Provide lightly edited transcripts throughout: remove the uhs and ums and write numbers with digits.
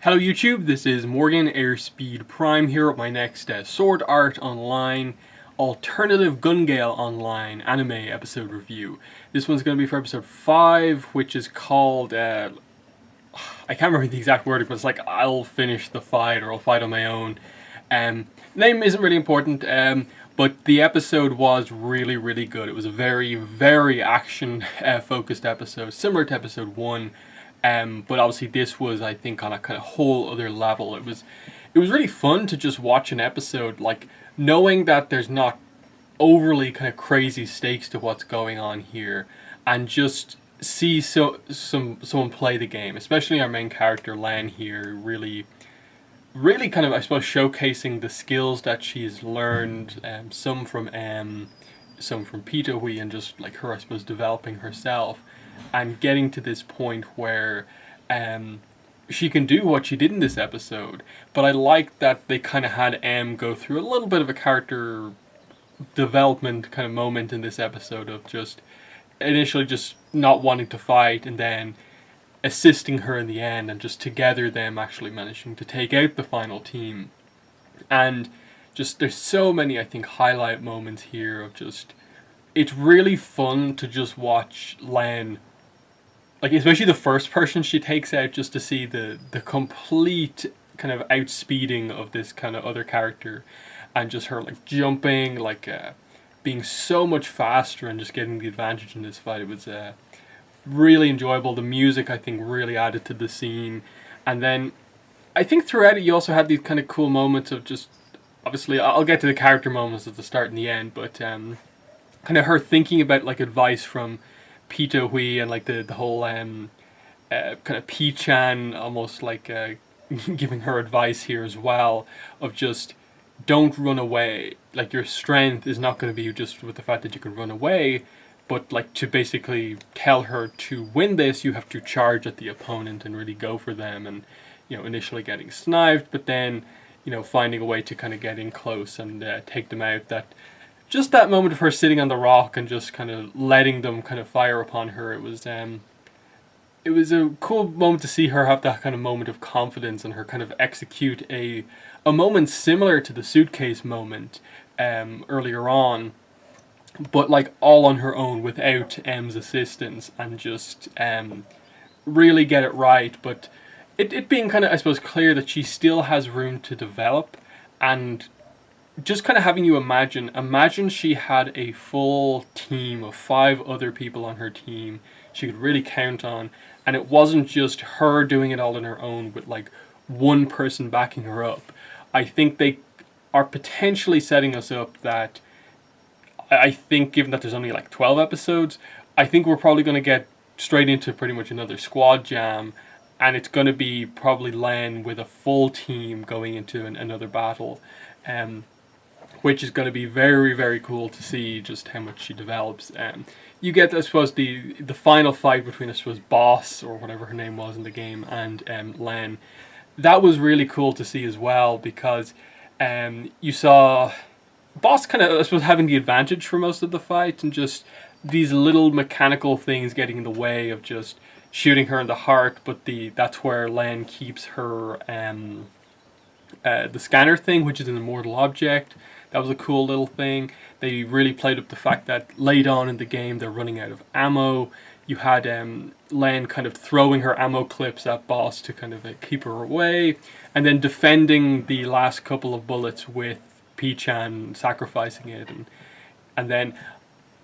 Hello YouTube, this is Morgan Airspeed Prime here with my next Sword Art Online Alternative Gale Online anime episode review. This one's going to be for episode 5, which is called, I can't remember the exact wording, but it's like, I'll finish the fight, or I'll fight on my own. Name isn't really important, but the episode was really good. It was a very action focused episode, similar to episode 1. But obviously this was, I think, on a kind of whole other level. It was really fun to just watch an episode, like, knowing that there's not overly kind of crazy stakes to what's going on here, and just see someone play the game, especially our main character Lan here, really kind of, I suppose, showcasing the skills that she's learned, some from Pita Hui, and just like her, I suppose, developing herself and getting to this point where she can do what she did in this episode. But I like that they kind of had M go through a little bit of a character development kind of moment in this episode, of just initially just not wanting to fight and then assisting her in the end, and just together them actually managing to take out the final team. And just, there's so many, I think, highlight moments here of just, it's really fun to just watch Lan, like, especially the first person she takes out, just to see the complete kind of outspeeding of this kind of other character, and just her like jumping, like being so much faster and just getting the advantage in this fight. It was really enjoyable. The music, I think, really added to the scene. And then I think throughout it you also had these kind of cool moments of just, obviously I'll get to the character moments at the start and the end, but kind of her thinking about like advice from Pita Hui, and like the whole kind of P-chan almost like giving her advice here as well, of just don't run away. Like, your strength is not going to be just with the fact that you can run away, but like to basically tell her to win this, you have to charge at the opponent and really go for them, and initially getting sniped, but then finding a way to kind of get in close and take them out. Just that moment of her sitting on the rock and just kind of letting them kind of fire upon her, it was a cool moment to see her have that kind of moment of confidence, and her kind of execute a moment similar to the suitcase moment earlier on, but like all on her own without M's assistance, and just really get it right. But it being kind of, I suppose, clear that she still has room to develop, and just kind of having you imagine she had a full team of 5 other people on her team she could really count on, and it wasn't just her doing it all on her own with like one person backing her up. I think they are potentially setting us up that, I think, given that there's only like 12 episodes, I think we're probably going to get straight into pretty much another squad jam, and it's going to be probably Lan with a full team going into another battle, which is going to be very cool to see just how much she develops. You get, I suppose, the final fight between, I suppose, Boss, or whatever her name was in the game, and Lan. That was really cool to see as well, because you saw Boss kind of, I suppose, having the advantage for most of the fight, and just these little mechanical things getting in the way of just shooting her in the heart. But that's where Lan keeps her the scanner thing, which is an immortal object. That was a cool little thing. They really played up the fact that late on in the game they're running out of ammo. You had Lan kind of throwing her ammo clips at Boss to kind of keep her away, and then defending the last couple of bullets with P-chan sacrificing it. And then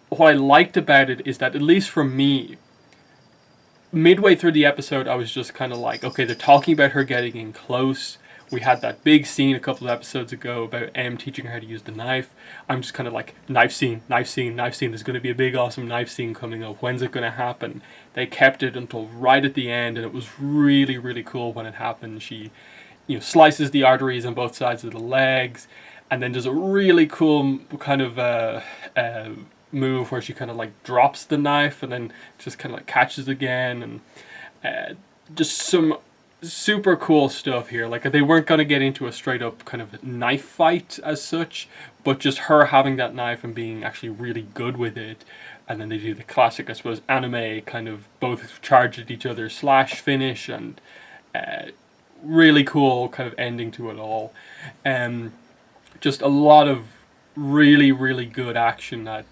what I liked about it is that, at least for me, midway through the episode I was just kind of like, okay, they're talking about her getting in close. We had that big scene a couple of episodes ago about M teaching her how to use the knife. I'm just kind of like, knife scene. There's going to be a big awesome knife scene coming up. When's it going to happen? They kept it until right at the end, and it was really cool when it happened. She slices the arteries on both sides of the legs, and then does a really cool kind of move where she kind of like drops the knife and then just kind of like catches again, and just some super cool stuff here. Like, they weren't going to get into a straight up kind of knife fight as such, but just her having that knife and being actually really good with it. And then they do the classic, I suppose, anime kind of both charge at each other slash finish, and really cool kind of ending to it all. Just a lot of really, really good action that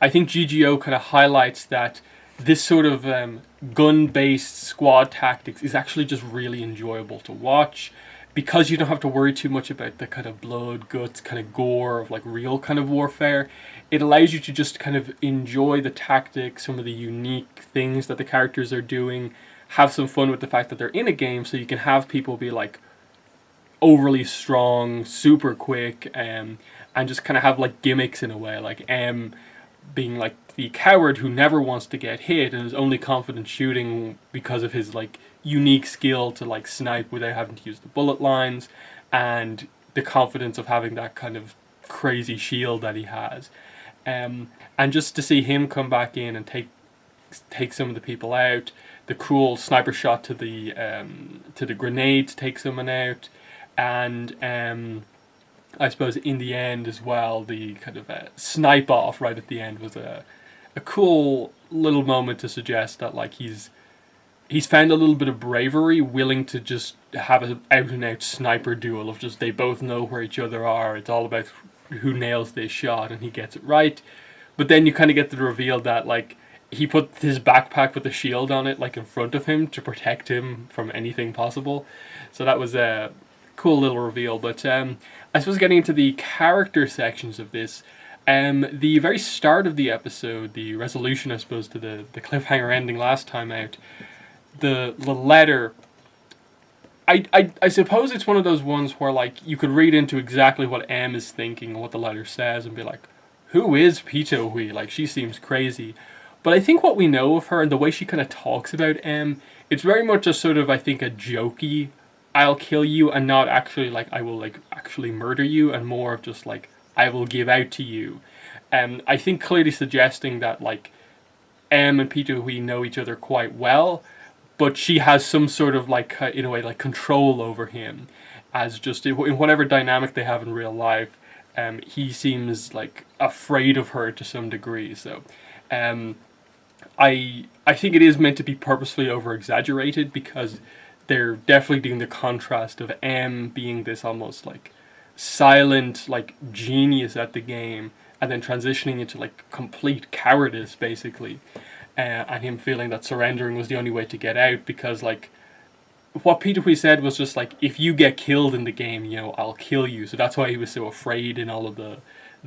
I think GGO kind of highlights that this sort of gun-based squad tactics is actually just really enjoyable to watch because you don't have to worry too much about the kind of blood, guts, kind of gore of like real kind of warfare. It allows you to just kind of enjoy the tactics, some of the unique things that the characters are doing, have some fun with the fact that they're in a game, so you can have people be like overly strong, super quick, and just kind of have like gimmicks in a way, like being like the coward who never wants to get hit and is only confident shooting because of his like unique skill to like snipe without having to use the bullet lines, and the confidence of having that kind of crazy shield that he has, and just to see him come back in and take some of the people out, the cool sniper shot to the grenade to take someone out, and I suppose in the end as well, the kind of snipe off right at the end was a cool little moment to suggest that like he's found a little bit of bravery, willing to just have an out and out sniper duel of just they both know where each other are. It's all about who nails this shot and he gets it right. But then you kind of get the reveal that like he put his backpack with the shield on it like in front of him to protect him from anything possible. So that was a cool little reveal. But I suppose getting into the character sections of this, the very start of the episode, the resolution, I suppose, to the cliffhanger ending last time out, the letter, I suppose it's one of those ones where like you could read into exactly what M is thinking and what the letter says and be like, who is Pito Hui? Like, she seems crazy. But I think what we know of her and the way she kind of talks about M, it's very much a sort of, I think, a jokey, I'll kill you, and not actually like, I will like actually murder you, and more of just like, I will give out to you. I think clearly suggesting that like M and Pito Hui know each other quite well, but she has some sort of like, in a way, like control over him, as just in whatever dynamic they have in real life. He seems like afraid of her to some degree. So, I think it is meant to be purposefully over exaggerated because they're definitely doing the contrast of M being this almost like silent like genius at the game, and then transitioning into like complete cowardice basically, and him feeling that surrendering was the only way to get out because like what Peter Hui said was just like, if you get killed in the game, you know, I'll kill you. So that's why he was so afraid in all of the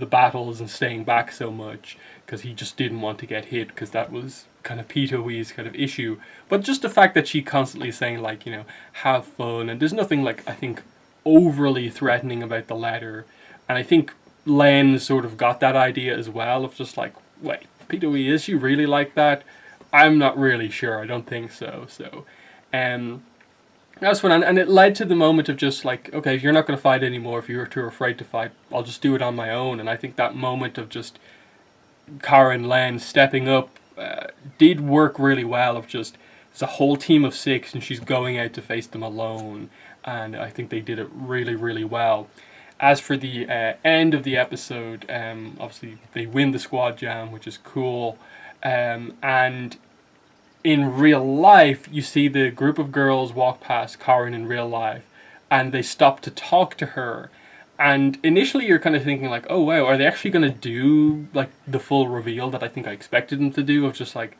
battles and staying back so much, because he just didn't want to get hit, because that was kind of Peter Hui's kind of issue. But just the fact that she constantly saying like, you know, have fun, and there's nothing like, I think, overly threatening about the letter. And I think Len sort of got that idea as well of just like, wait, Peter Hui, is she really like that? I'm not really sure. I don't think so. So, that's fun, and it led to the moment of just like, okay, if you're not going to fight anymore, if you're too afraid to fight, I'll just do it on my own. And I think that moment of just Kara and Len stepping up did work really well. Of just, it's a whole team of 6 and she's going out to face them alone, and I think they did it really, really well. As for the end of the episode, obviously they win the squad jam, which is cool, and in real life, you see the group of girls walk past Karin in real life, and they stop to talk to her. And initially you're kind of thinking like, oh wow, are they actually going to do like the full reveal that I think I expected them to do, of just like,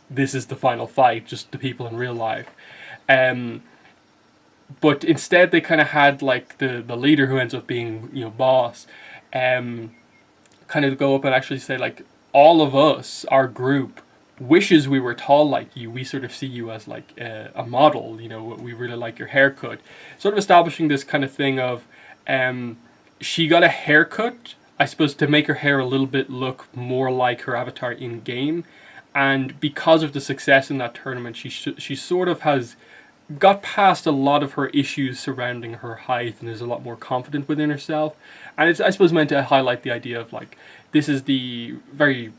this is the final fight, just the people in real life. But instead they kind of had like the leader, who ends up being, you know, boss, kind of go up and actually say like, all of us, our group, wishes we were tall like you. We sort of see you as like a model, you know, we really like your haircut. Sort of establishing this kind of thing of, she got a haircut, I suppose, to make her hair a little bit look more like her avatar in game. And because of the success in that tournament, she sort of has got past a lot of her issues surrounding her height and is a lot more confident within herself. And it's, I suppose, meant to highlight the idea of like, this is the very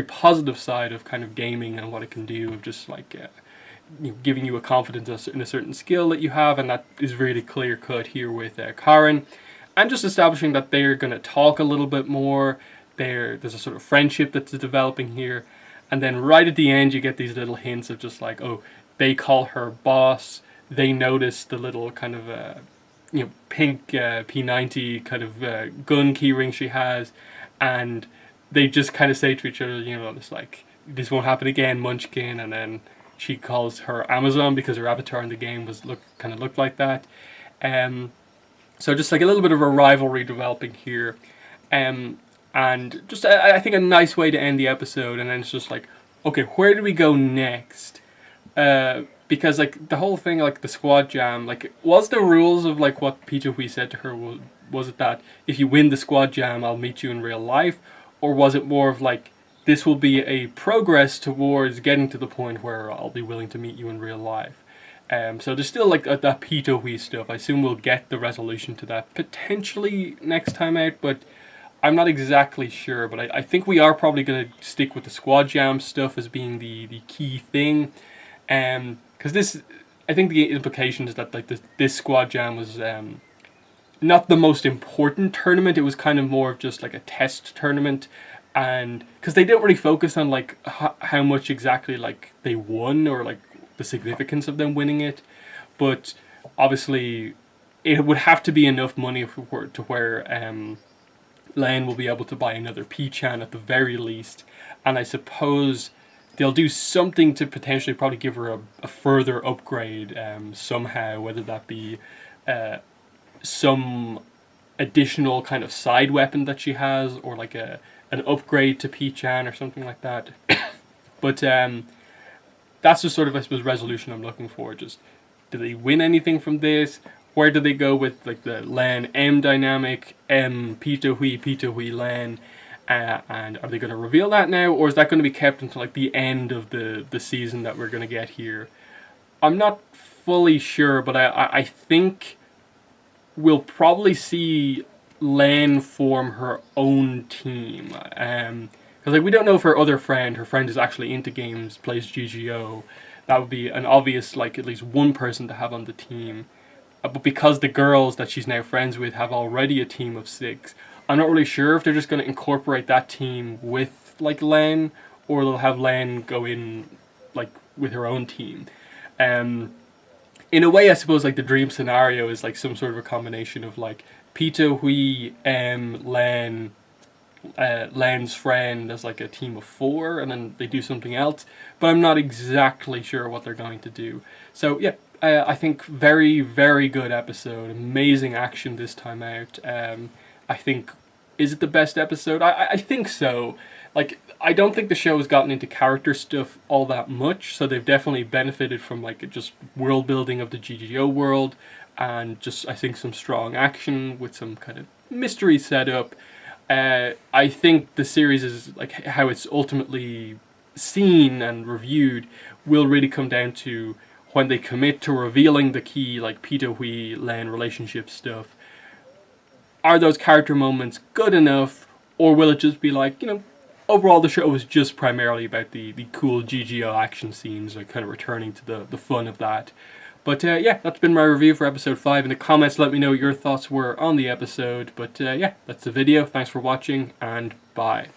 positive side of kind of gaming and what it can do, of just like you know, giving you a confidence in a certain skill that you have, and that is really clear cut here with Karin, and just establishing that they're going to talk a little bit more. There's a sort of friendship that's developing here, and then right at the end you get these little hints of just like, oh, they call her boss, they notice the little kind of pink P90 kind of gun keyring she has, and they just kind of say to each other, it's like, this won't happen again, Munchkin. And then she calls her Amazon because her avatar in the game looked like that. So just like a little bit of a rivalry developing here, and just I think a nice way to end the episode. And then it's just like, okay, where do we go next? Because like the whole thing, like the squad jam, like was the rules of like what Peter Hui said to her, was it that if you win the squad jam, I'll meet you in real life, or was it more of like, this will be a progress towards getting to the point where I'll be willing to meet you in real life? So there's still like that Peter Hui stuff. I assume we'll get the resolution to that potentially next time out, but I'm not exactly sure. But I think we are probably going to stick with the squad jam stuff as being the key thing. Because I think the implication is that like this squad jam was not the most important tournament. It was kind of more of just like a test tournament, and because they didn't really focus on like how much exactly like they won or like the significance of them winning it, but obviously it would have to be enough money to where Len will be able to buy another P-chan at the very least, and I suppose they'll do something to potentially probably give her a further upgrade somehow, whether that be some additional kind of side weapon that she has, or like an upgrade to P-chan or something like that. But that's just sort of, I suppose, resolution I'm looking for. Just, do they win anything from this? Where do they go with like the Len M dynamic, M Peter Hui Len? And are they going to reveal that now, or is that going to be kept until like the end of the season that we're going to get here? I'm not fully sure, but I think we'll probably see Len form her own team. Because like we don't know if her friend is actually into games, plays GGO. That would be an obvious like at least one person to have on the team. But because the girls that she's now friends with have already a team of 6, I'm not really sure if they're just going to incorporate that team with like Len, or they'll have Len go in like with her own team. In a way, I suppose like the dream scenario is like some sort of a combination of like Peter Hui, Len, Len's friend as like a team of 4, and then they do something else. But I'm not exactly sure what they're going to do. So yeah, I think very, very good episode. Amazing action this time out. I think, is it the best episode? I think so. Like, I don't think the show has gotten into character stuff all that much, so they've definitely benefited from like just world building of the GGO world, and just I think some strong action with some kind of mystery setup. I think the series is like how it's ultimately seen and reviewed will really come down to when they commit to revealing the key like Peter Hui Len relationship stuff. Are those character moments good enough, or will it just be like, overall the show is just primarily about the cool GGO action scenes, like kind of returning to the fun of that. But yeah, that's been my review for episode 5. In the comments, let me know what your thoughts were on the episode. But yeah, that's the video. Thanks for watching, and bye.